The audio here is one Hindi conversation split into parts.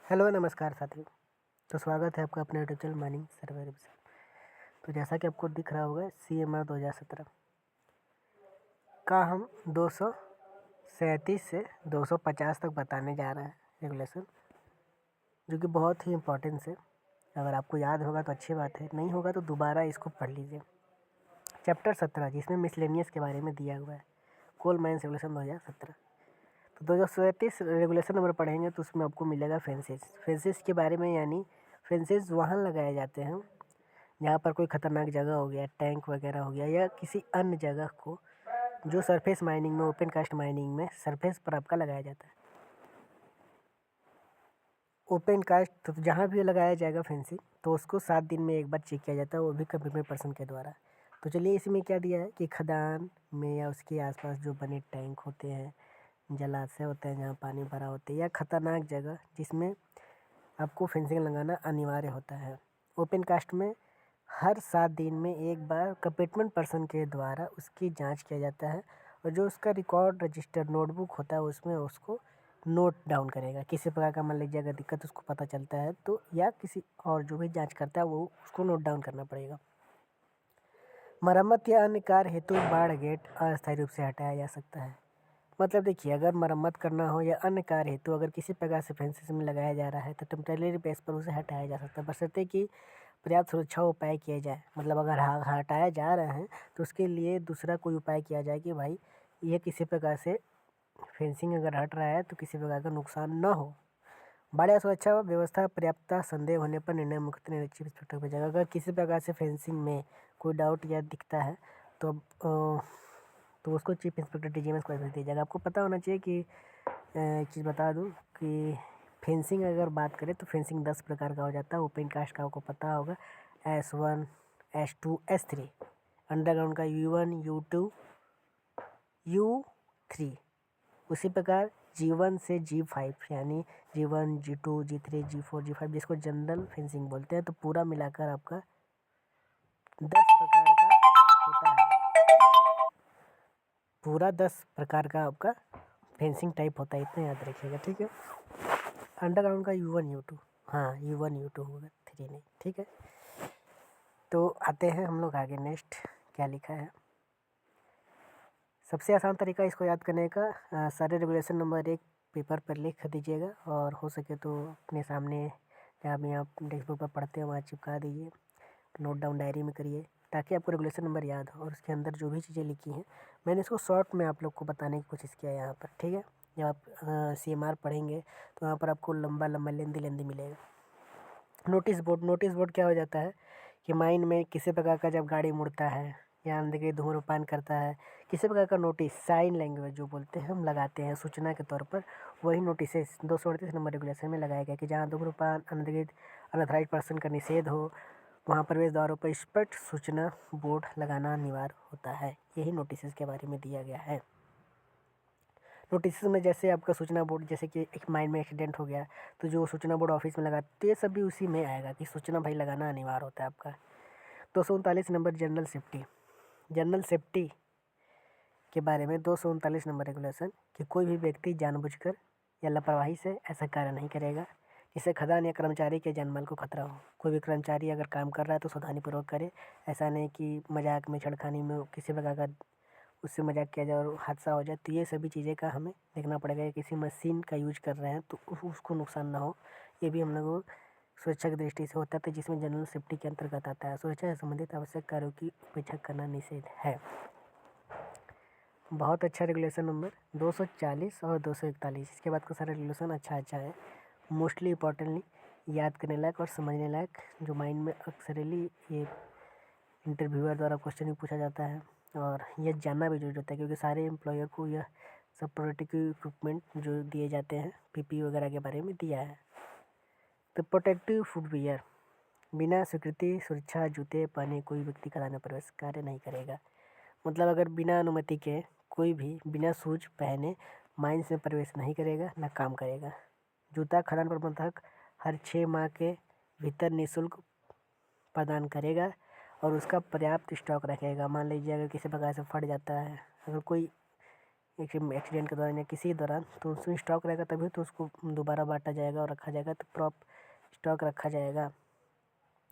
हेलो नमस्कार साथियों। तो स्वागत है आपका अपने यूट्यूब चैनल माइनिंग सर्वर से। तो जैसा कि आपको दिख रहा होगा CMR 2017 का हम 237 से 250 तक बताने जा रहे हैं रेगुलेशन, जो कि बहुत ही इम्पोर्टेंस है। अगर आपको याद होगा तो अच्छी बात है, नहीं होगा तो दोबारा इसको पढ़ लीजिए। चैप्टर 17 जिसमें मिसलेनियस के बारे में दिया हुआ है, कोल माइंस रेगुलेशन 2017। तो 237 रेगुलेशन नंबर पढ़ेंगे तो उसमें आपको मिलेगा फेंसेस के बारे में, यानी फेंसेस वहाँ लगाए जाते हैं जहाँ पर कोई ख़तरनाक जगह हो गया, टैंक वगैरह हो गया, या किसी अन्य जगह को जो सरफेस माइनिंग में, ओपन कास्ट माइनिंग में सरफेस पर आपका लगाया जाता है। ओपन कास्ट तो जहाँ भी लगाया जाएगा फेंसिंग, तो उसको 7 दिन में एक बार चेक किया जाता है, वो भी कमिटमेंट पर्सन के द्वारा। तो चलिए इसमें क्या दिया है कि खदान में या उसके आसपास जो बने टैंक होते हैं, जलाशय होते हैं जहाँ पानी भरा होता है, या खतरनाक जगह जिसमें आपको फेंसिंग लगाना अनिवार्य होता है। ओपन कास्ट में हर 7 दिन में एक बार कमिटमेंट पर्सन के द्वारा उसकी जांच किया जाता है, और जो उसका रिकॉर्ड रजिस्टर नोटबुक होता है उसमें उसको नोट डाउन करेगा। किसी प्रकार का मान लीजिए अगर दिक्कत उसको पता चलता है तो, या किसी और जो भी जांच करता है वो उसको नोट डाउन करना पड़ेगा। मरम्मत या अन्य कार्य हेतु बाढ़ गेट अस्थायी रूप से हटाया जा सकता है। मतलब देखिए, अगर मरम्मत करना हो या अन्य कार्य हेतु अगर किसी प्रकार से फेंसेस में लगाया जा रहा है तो टेम्परेरी बेस पर उसे हटाया जा सकता है, बशर्ते कि पर्याप्त सुरक्षा उपाय किए जाए। मतलब अगर हटाया जा रहा है तो उसके लिए दूसरा कोई उपाय किया जाए कि भाई ये किसी प्रकार से फेंसिंग अगर हट रहा है तो किसी प्रकार का नुकसान न हो। बाढ़ या सुरक्षा व्यवस्था पर्याप्तता संदेह होने पर निर्णय मुख्य निरीक्षक इंस्पेक्टर को जाएगा। अगर किसी प्रकार से फेंसिंग में कोई डाउट या दिखता है तो उसको चीफ इंस्पेक्टर DGMS को भेज दिया जाएगा। आपको पता होना चाहिए कि एक चीज़ बता दूं कि फेंसिंग अगर बात करें तो फेंसिंग 10 प्रकार का हो जाता है। ओपन कास्ट का आपको पता होगा, S1, S2, S3। अंडरग्राउंड का U1, U2, U3। उसी प्रकार G1 से G5 यानी G1, G2, G3, G4, G5 जिसको जनरल फेंसिंग बोलते हैं। तो पूरा मिलाकर आपका 10 प्रकार का होता है। पूरा 10 प्रकार का आपका फेंसिंग टाइप होता है, इतना याद रखिएगा, ठीक है। अंडरग्राउंड का U1, U2, हाँ U1, U2 होगा, 3 नहीं, ठीक है। तो आते हैं हम लोग आगे, नेक्स्ट क्या लिखा है। सबसे आसान तरीका इसको याद करने का, सारे रेगुलेशन नंबर एक पेपर पर लिख दीजिएगा, और हो सके तो अपने सामने जहाँ भी आप टेक्स्ट बुक पर पढ़ते हैं वहाँ चिपका दीजिए, नोट डाउन डायरी में करिए, ताकि आपको रेगुलेशन नंबर याद हो और उसके अंदर जो भी चीज़ें लिखी हैं मैंने इसको शॉर्ट में आप लोग को बताने की कोशिश किया है यहाँ पर, ठीक है। जब आप CMR पढ़ेंगे तो वहाँ पर आपको लंबा लंबा लेंदी मिलेगा। नोटिस बोर्ड क्या हो जाता है कि माइन में किसी प्रकार का जब गाड़ी मुड़ता है या अंदर के धूम्रपान करता है, किसी प्रकार का नोटिस, साइन लैंग्वेज जो बोलते हैं हम लगाते हैं सूचना के तौर पर, वही नोटिसेस 238 नंबर रेगुलेशन में लगाया गया कि जहाँ धूम्रपान, अनअथराइज्ड पर्सन का निषेध हो वहाँ प्रवेश द्वारों पर स्पष्ट सूचना बोर्ड लगाना अनिवार्य होता है। यही नोटिस के बारे में दिया गया है। नोटिस में जैसे आपका सूचना बोर्ड, जैसे कि एक माइन में एक्सीडेंट हो गया तो जो सूचना बोर्ड ऑफिस में लगा, तो ये सब भी उसी में आएगा कि सूचना भाई लगाना अनिवार्य होता है आपका। 239 नंबर जनरल सेफ्टी के बारे में 239 नंबर रेगुलेशन कि कोई भी व्यक्ति जानबूझकर या लापरवाही से ऐसा कार्य नहीं करेगा जिससे खदान या कर्मचारी के जानमाल को खतरा हो। कोई भी कर्मचारी अगर काम कर रहा है तो सावधानीपूर्वक करे, ऐसा नहीं कि मजाक में, छेड़खानी में किसी प्रकार का उससे मजाक किया जाए और हादसा हो जाए। तो ये सभी चीज़ें का हमें देखना पड़ेगा। किसी मशीन का यूज कर रहे हैं तो उसको नुकसान ना हो, ये भी हम लोग सुरक्षा की दृष्टि से होता है, जिसमें जनरल सेफ्टी के अंतर्गत आता है। सुरक्षा से संबंधित आवश्यक कार्यों की उपेक्षा करना निषेध है। बहुत अच्छा रेगुलेशन नंबर 240 और 241। इसके बाद का सारा रेगुलेशन अच्छा है, मोस्टली इंपॉर्टेंटली याद करने लायक और समझने लायक, जो माइंड में अक्सरली ये इंटरव्यूअर द्वारा क्वेश्चन भी पूछा जाता है, और यह जानना भी जरूरी होता है क्योंकि सारे एम्प्लॉयर को यह सब प्रोटेक्टिव इक्विपमेंट जो दिए जाते हैं PPE वगैरह के बारे में दिया है। तो प्रोटेक्टिव फुटवियर, बिना स्वीकृति सुरक्षा जूते पहने कोई व्यक्ति खदान में प्रवेश कार्य नहीं करेगा। मतलब अगर बिना अनुमति के कोई भी बिना शूज पहने माइंस में प्रवेश नहीं करेगा, ना काम करेगा। जूता खदान प्रबंधक हर 6 माह के भीतर निःशुल्क प्रदान करेगा और उसका पर्याप्त स्टॉक रखेगा। मान लीजिए अगर किसी प्रकार से फट जाता है, अगर कोई एक्सीडेंट के दौरान या किसी दौरान, तो उसमें स्टॉक रहेगा तभी तो उसको दोबारा बांटा जाएगा और रखा जाएगा, तो स्टॉक रखा जाएगा।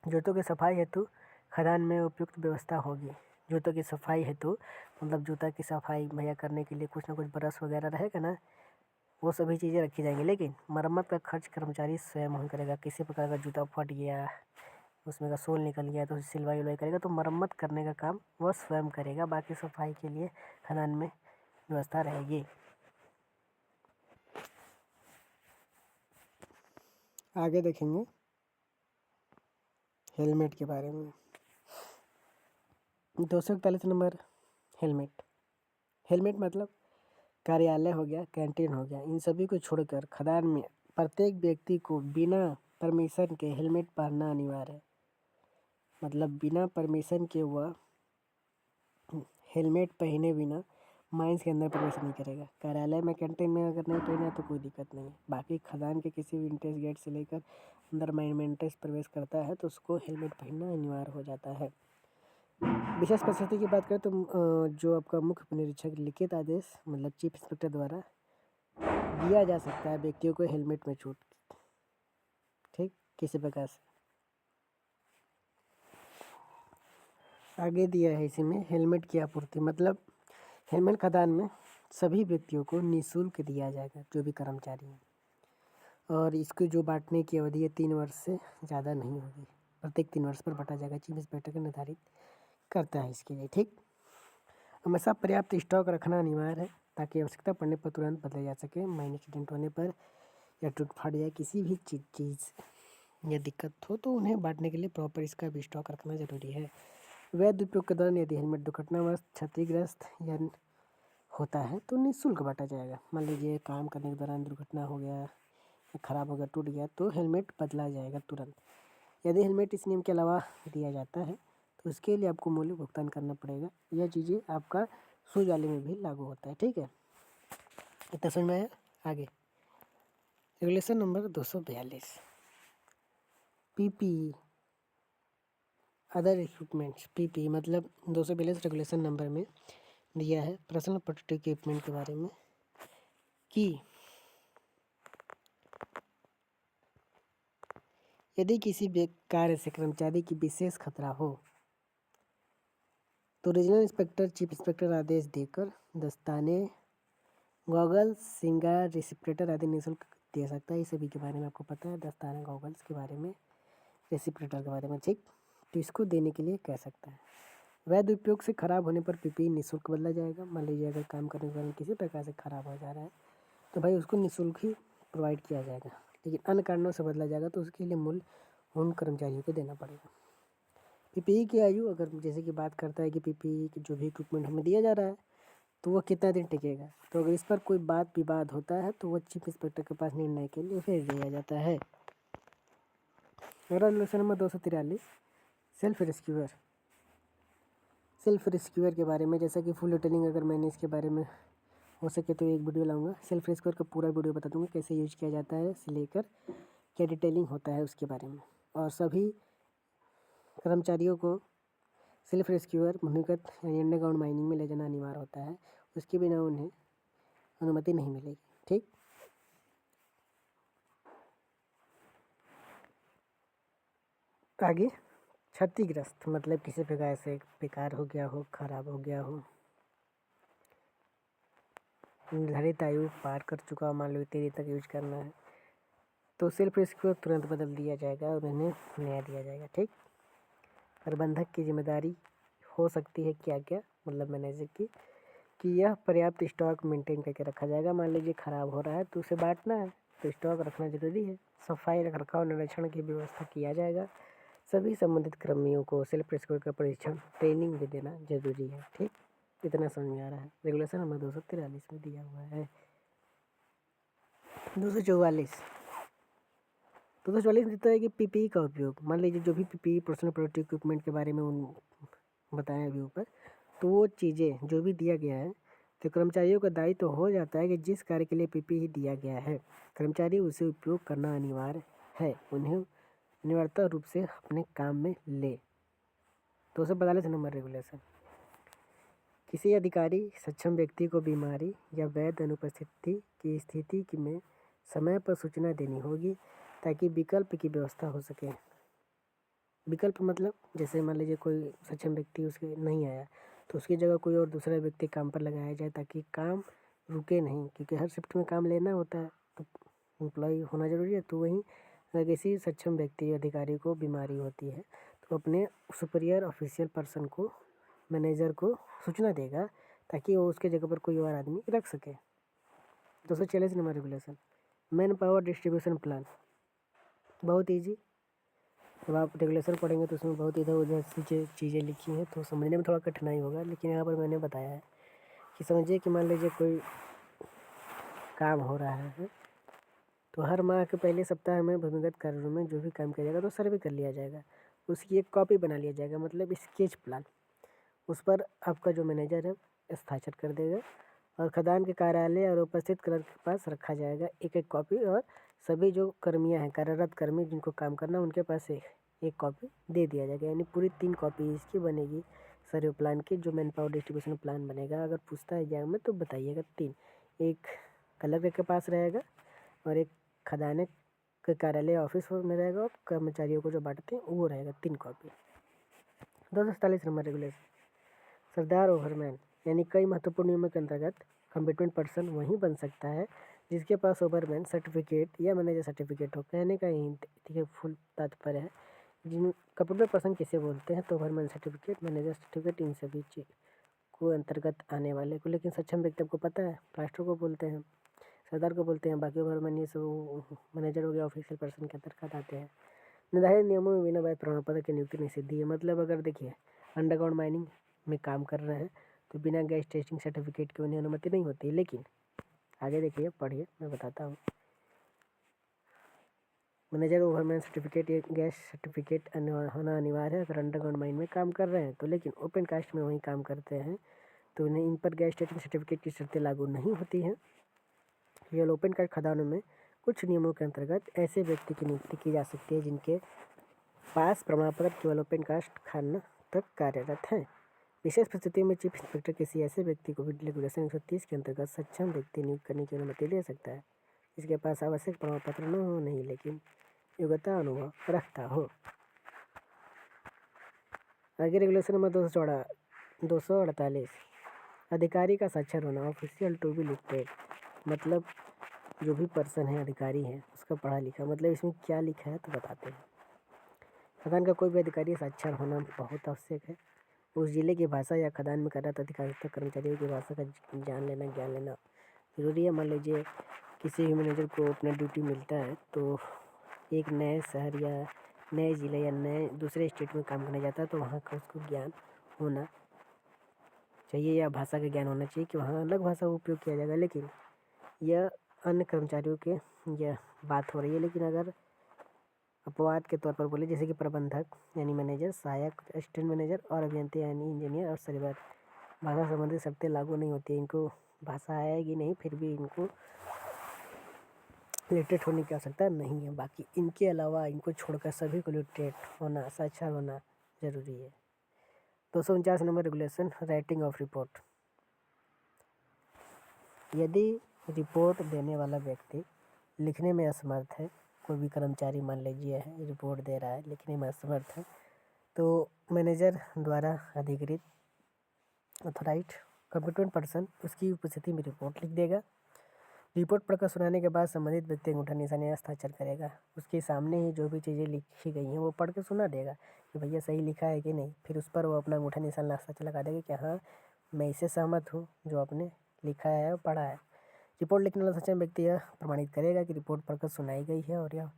जूतों की सफाई हेतु खदान में उपयुक्त व्यवस्था होगी। जूतों की सफाई हेतु मतलब जूता की सफाई मुहैया करने के लिए कुछ ना कुछ ब्रश वगैरह रहेगा ना, वो सभी चीज़ें रखी जाएंगी। लेकिन मरम्मत का खर्च कर्मचारी स्वयं वहन करेगा। किसी प्रकार का जूता फट गया, उसमें का सोल निकल गया तो सिलवाई उलवाई करेगा, तो मरम्मत करने का काम वह स्वयं करेगा। बाकी सफाई के लिए खदान में व्यवस्था रहेगी। आगे देखेंगे हेलमेट के बारे में। 241 नंबर हेलमेट। हेलमेट मतलब कार्यालय हो गया, कैंटीन हो गया, इन सभी को छोड़कर खदान में प्रत्येक व्यक्ति को बिना परमिशन के हेलमेट पहनना अनिवार्य है। मतलब बिना परमिशन के वह हेलमेट पहने बिना माइंस के अंदर प्रवेश नहीं करेगा। कार्यालय में, कैंटीन में अगर नहीं पहना तो कोई दिक्कत नहीं है। बाकी खदान के किसी भी एंट्रेंस गेट से लेकर अंदर माइन में एंट्रेंस प्रवेश करता है तो उसको हेलमेट पहनना अनिवार्य हो जाता है। विशेष परिस्थिति की बात करें तो जो आपका मुख्य निरीक्षक लिखित आदेश मतलब चीफ इंस्पेक्टर द्वारा दिया जा सकता है व्यक्तियों को हेलमेट में छूट, ठीक, किसी प्रकार से। आगे दिया है इसी में हेलमेट की आपूर्ति, मतलब हेलमेट खदान में सभी व्यक्तियों को निःशुल्क दिया जाएगा, जो भी कर्मचारी हैं। और इसको जो बांटने की अवधि है 3 वर्ष से ज़्यादा नहीं होगी। प्रत्येक 3 वर्ष पर बांटा जाएगा। चीफ इंस्पेक्टर का निर्धारित करता है इसके लिए, ठीक। हमेशा पर्याप्त स्टॉक रखना अनिवार्य है ताकि आवश्यकता पड़ने पर तुरंत बदला जा सके। माइन एक्सीडेंट होने पर या टूट फाट या किसी भी चीज़ या दिक्कत हो तो उन्हें बांटने के लिए प्रॉपर इसका भी स्टॉक रखना जरूरी है। वैध उपयोग के दौरान यदि हेलमेट दुर्घटनावश क्षतिग्रस्त या होता है तो निःशुल्क बांटा जाएगा। मान लीजिए काम करने के दौरान दुर्घटना हो गया, ख़राब हो गया, टूट गया, तो हेलमेट बदला जाएगा तुरंत। यदि हेलमेट इस नियम के अलावा दिया जाता है तो उसके लिए आपको मूल्य भुगतान करना पड़ेगा। यह चीज़ें आपका शूज वाले में भी लागू होता है, ठीक है। इतना समझ में आया। आगे regulation number 242 PPE other equipments. PPE मतलब 242 रेगुलेशन नंबर में दिया है पर्सनल प्रोटेक्टिव इक्विपमेंट के बारे में कि यदि किसी कार्य से कर्मचारी की विशेष खतरा हो तो रीजनल इंस्पेक्टर चीफ इंस्पेक्टर आदेश देकर दस्ताने, गॉगल्स, सिंगार, रेसिप्रेटर आदि निःशुल्क दे सकता है। इस सभी के बारे में आपको पता है, दस्ताने, गॉगल्स के बारे में, रेसिप्रेटर के बारे में, ठीक। तो इसको देने के लिए कह सकता है। वैध उपयोग से खराब होने पर पीपीई निःशुल्क बदला जाएगा। मान लीजिए अगर काम करने के दौरान किसी प्रकार से खराब हो जा रहा है तो भाई उसको निःशुल्क ही प्रोवाइड किया जाएगा। लेकिन अन्य कारणों से बदला जाएगा तो उसके लिए मूल्य उन कर्मचारियों को देना पड़ेगा। पीपीई की आयु अगर जैसे कि बात करता है कि पीपीई की जो भी इक्विपमेंट हमें दिया जा रहा है तो वह कितना दिन टिकेगा, तो अगर इस पर कोई बात विवाद होता है तो वह चीफ इंस्पेक्टर के पास निर्णय के लिए भेज दिया जाता है। Regulation number 243 self rescuer. Self rescuer के बारे में जैसा कि फुल डिटेलिंग अगर मैंने इसके बारे में हो सके तो एक वीडियो लाऊंगा। सेल्फ रेस्क्यूअर का पूरा वीडियो बता दूंगा कैसे यूज किया जाता है से लेकर क्या डिटेलिंग होता है उसके बारे में। और सभी कर्मचारियों को सेल्फ रेस्क्यूअर भूमिगत यानी अंडरग्राउंड माइनिंग में ले जाना अनिवार्य होता है, उसके बिना उन्हें अनुमति नहीं मिलेगी, ठीक। आगे क्षतिग्रस्त मतलब किसी प्रकार से बेकार हो गया हो, खराब हो गया हो, निर्धारित आयु पार कर चुका हो, मान लो 3 तक यूज करना है तो सेल्फ रेस्क्यूअर तुरंत बदल दिया जाएगा और उन्हें नया दिया जाएगा, ठीक। प्रबंधक की जिम्मेदारी हो सकती है क्या क्या, मतलब मैनेजर की, कि यह पर्याप्त स्टॉक मेंटेन करके रखा जाएगा। मान लीजिए ख़राब हो रहा है तो उसे बांटना है तो स्टॉक रखना जरूरी है। सफाई रख रखाव निरीक्षण की व्यवस्था किया जाएगा। सभी संबंधित कर्मियों को सेल्फ रेस्क्यू का प्रशिक्षण ट्रेनिंग भी देना जरूरी है, ठीक। इतना समझ में आ रहा है। रेगुलेशन नंबर 243 में दिया हुआ है। 244 देता है कि पीपीई का उपयोग। मान लीजिए जो भी पीपीई पर्सनल प्रोटेक्टिव इक्विपमेंट के बारे में बताएं अभी ऊपर, तो वो चीज़ें जो भी दिया गया है तो कर्मचारियों का दायित्व तो हो जाता है कि जिस कार्य के लिए पीपीई दिया गया है कर्मचारी उसे उपयोग करना अनिवार्य है, उन्हें अनिवार्यता रूप से अपने काम में ले। 242 नंबर रेगुलेशन किसी अधिकारी सक्षम व्यक्ति को बीमारी या वैध अनुपस्थिति की स्थिति में समय पर सूचना देनी होगी ताकि विकल्प की व्यवस्था हो सके। विकल्प मतलब जैसे मान लीजिए कोई सक्षम व्यक्ति उसके नहीं आया तो उसकी जगह कोई और दूसरा व्यक्ति काम पर लगाया जाए ताकि काम रुके नहीं, क्योंकि हर शिफ्ट में काम लेना होता है तो एम्प्लॉय होना ज़रूरी है। तो वहीं अगर किसी सक्षम व्यक्ति अधिकारी को बीमारी होती है तो अपने सुपीरियर ऑफिशियल पर्सन को, मैनेजर को सूचना देगा ताकि वो उसके जगह पर कोई और आदमी रख सके। 240 number regulation, man power distribution plan. बहुत ईजी, जब आप रेगुलेशन पढ़ेंगे तो उसमें बहुत इधर उधर सी चीज़ें लिखी हैं तो समझने में थोड़ा कठिनाई होगा, लेकिन यहाँ पर मैंने बताया है कि समझिए कि मान लीजिए कोई काम हो रहा है तो हर माह के पहले सप्ताह में भूमिगत कार्यों में जो भी काम किया जाएगा तो सर्वे कर लिया जाएगा, उसकी एक कॉपी बना लिया जाएगा, मतलब स्केच प्लान। उस पर आपका जो मैनेजर है हस्ताक्षर कर देगा और खदान के कार्यालय और उपस्थित क्लर्क के पास रखा जाएगा एक एक कॉपी, और सभी जो कर्मियां हैं, कार्यरत कर्मी जिनको काम करना उनके पास एक कॉपी दे दिया जाएगा। यानी पूरी 3 कॉपी इसकी बनेगी सर्वे प्लान की, जो मैन पावर डिस्ट्रीब्यूशन प्लान बनेगा। अगर पूछता है एग्जाम में तो बताइएगा 3, एक कलर के पास रहेगा और एक खदाने के कार्यालय ऑफिस में रहेगा और कर्मचारियों को जो बांटते हैं वो रहेगा 3 कॉपी। 247 नंबर रेगुलेशन, सरदार ओवरमैन, यानी कई महत्वपूर्ण नियमों के अंतर्गत कम्पिटेंट पर्सन वही बन सकता है जिसके पास ओवरमैन सर्टिफिकेट या मैनेजर सर्टिफिकेट हो। कहने का यही फुल तात्पर्य है। जिन कम्पिटेंट पर्सन किसे बोलते हैं तो ओवरमैन सर्टिफिकेट, मैनेजर सर्टिफिकेट, इन सभी चीज को अंतर्गत आने वाले को। लेकिन सक्षम व्यक्ति आपको पता है प्लास्टर को बोलते हैं, सरदार को बोलते हैं, बाकी ओवरमैन ये सब मैनेजर हो गया, ऑफिशियल पर्सन के अंतर्गत आते हैं। निर्धारित नियमों में बिना वैध प्रमाण पत्र की नियुक्ति निषिद्ध है। मतलब अगर देखिए अंडरग्राउंड माइनिंग में काम कर रहे हैं तो बिना गैस टेस्टिंग सर्टिफिकेट की उन्हें अनुमति नहीं होती। लेकिन आगे देखिए, पढ़िए, मैं बताता हूँ। मैनेजर ओवरमैन सर्टिफिकेट या गैस सर्टिफिकेट होना अनिवार्य है अगर अंडरग्राउंड माइन में काम कर रहे हैं तो। लेकिन ओपन कास्ट में वहीं काम करते हैं तो उन्हें इन पर गैस टेस्टिंग सर्टिफिकेट की शर्तें लागू नहीं होती हैं। केवल ओपन कास्ट खदानों में कुछ नियमों के अंतर्गत ऐसे व्यक्ति की नियुक्ति की जा सकती है जिनके पास प्रमाण पत्र केवल ओपन कास्ट खाना तक कार्यरत हैं। विशेष परिस्थितियों में चीफ इंस्पेक्टर किसी ऐसे व्यक्ति को भी रेगुलेशन 130 के अंतर्गत सक्षम व्यक्ति नियुक्त करने की अनुमति दे सकता है जिसके पास आवश्यक प्रमाण पत्र न हो नहीं, लेकिन योग्यता अनुभव रखता हो। आगे रेगुलेशन नंबर 248, अधिकारी का साक्षर होना, ऑफिशियल टू बी लिखटेड। मतलब जो भी पर्सन है अधिकारी है उसका पढ़ा लिखा, मतलब इसमें क्या लिखा है तो बताते हैं। खदान का कोई भी अधिकारी साक्षर होना बहुत आवश्यक है। उस जिले की भाषा या खदान में कार्यरत अधिकारी कर्मचारियों की भाषा का ज्ञान लेना जरूरी है। मान लीजिए किसी भी मैनेजर को अपना ड्यूटी मिलता है तो एक नए शहर या नए ज़िले या नए दूसरे स्टेट में काम करने जाता है तो वहाँ का उसको ज्ञान होना चाहिए या भाषा का ज्ञान होना चाहिए कि वहाँ अलग भाषा का उपयोग किया जाएगा। लेकिन यह अन्य कर्मचारियों के यह बात हो रही है। लेकिन अगर अपवाद के तौर पर बोले जैसे कि प्रबंधक यानी मैनेजर, सहायक असिस्टेंट मैनेजर और अभियंता यानी इंजीनियर और सर्वर, भाषा संबंधी शर्तें लागू नहीं होती। इनको भाषा आएगी नहीं फिर भी इनको लिटरेट होने की आवश्यकता नहीं है। बाकी इनके अलावा इनको छोड़कर सभी को लिटरेट होना, साक्षर होना जरूरी है। 249 number regulation, writing of report. यदि रिपोर्ट देने वाला व्यक्ति लिखने में असमर्थ है, कोई भी कर्मचारी मान लीजिए है रिपोर्ट दे रहा है लिखने में असमर्थ है, तो मैनेजर द्वारा अधिकृत ऑथोराइज्ड कॉम्पिटेंट पर्सन उसकी उपस्थिति में रिपोर्ट लिख देगा। रिपोर्ट पढ़कर सुनाने के बाद संबंधित व्यक्ति अंगूठा निशान या हस्ताक्षर करेगा। उसके सामने ही जो भी चीज़ें लिखी गई हैं वो पढ़ के सुना देगा कि भैया सही लिखा है कि नहीं। फिर उस पर वो अपना अंगूठा निशान हस्ताक्षर लगा देगा कि हाँ मैं इससे सहमत हूँ जो आपने लिखा है और पढ़ा है। रिपोर्ट लिखने वाला सक्षम व्यक्ति यह प्रमाणित करेगा कि रिपोर्ट पढ़कर सुनाई गई है और यह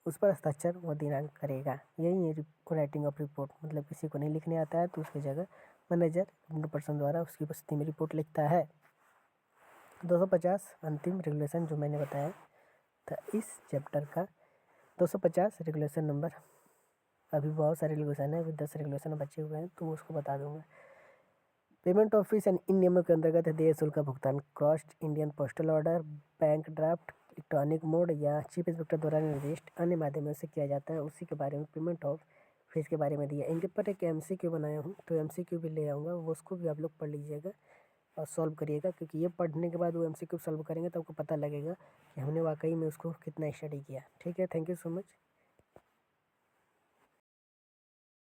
उस पर हस्ताक्षर व दिनांक करेगा। यही है राइटिंग ऑफ रिपोर्ट। मतलब किसी को नहीं लिखने आता है तो उसकी जगह मैनेजर पर्सन द्वारा उसकी उपस्थिति में रिपोर्ट लिखता है। 250 अंतिम रेगुलेशन जो मैंने बताया था इस चैप्टर का, 250 रेगुलेशन नंबर। अभी बहुत सारे रेगुलेशन है, अभी 10 रेगुलेशन बचे हुए हैं तो उसको बता दूंगा। पेमेंट ऑफिस एंड इन नियमों के अंतर्गत देय शुल्क का भुगतान cost, Indian postal order, bank draft, electronic mode या चीफ इंस्पेक्टर द्वारा निर्दिष्ट अन्य माध्यमों से किया जाता है। उसी के बारे में पेमेंट ऑफ फिर इसके बारे में दिया। इनके ऊपर एक MCQ बनाया हूँ, तो MCQ भी ले आऊँगा, वो उसको भी आप लोग पढ़ लीजिएगा और सॉल्व करिएगा, क्योंकि ये पढ़ने के बाद वो MCQ सॉल्व करेंगे तो आपको पता लगेगा कि हमने वाकई में उसको कितना स्टडी किया। ठीक है, थैंक यू सो मच।